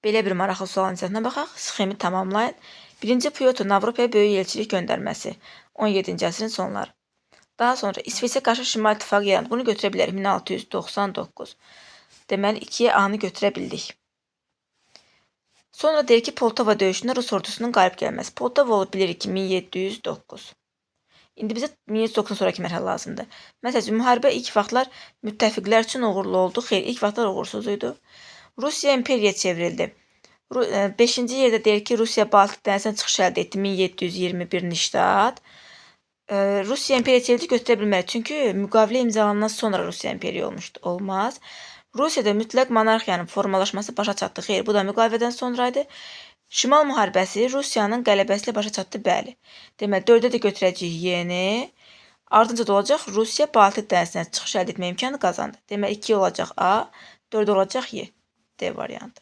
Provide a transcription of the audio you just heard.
Belə bir maraqlı sualın cavabına baxaq. Sxemi tamamlayın. 1-ci Pyotrun Avropaya böyük elçilik göndərməsi. 17-ci əsrin sonları. Daha sonra İsveçə qarşı Şimal İttifaqı yarandı. Bunu götürə bilərik. 1699. Deməli 2-yə A-nı götürə bildik. Sonra deyir ki, Poltava döyüşündə Rus ordusunun qalib gəlməsi. Poltava olub bilirik ki, 1709. İndi bizə 1709-dan sonraki mərhələ lazımdır. Məsələn, müharibə ilk vaxtlar müttəfiqlər üçün uğurlu oldu. Xeyr, ilk vaxtlar uğursuz idi. Rusiya imperiyaya çevrildi. 5-ci yerdə deyir ki, Rusiya Baltik dənizindən çıxış əldə etdi. 1721 Niştat. Rusiya imperiyaya çevrildi, götürə bilmərik. Çünki müqavilə imzalanandan sonra Rusiya imperiya olmuşdu. Olmaz. Rusiyada mütləq monarxiyanın formalaşması başa çatdı. Xeyr, bu da müqavilədən sonraydı. Şimal müharibəsi Rusiyanın qələbəsi ilə başa çatdı, bəli. Deməli, 4-də də götürəcəyik Y-ni. Ardınca da olacaq Rusiya Baltik dənizindən çıxış əldə etmə imkanı qazandı. Deməli, 2 olacaq A, 4 olacaq Y. D variantı.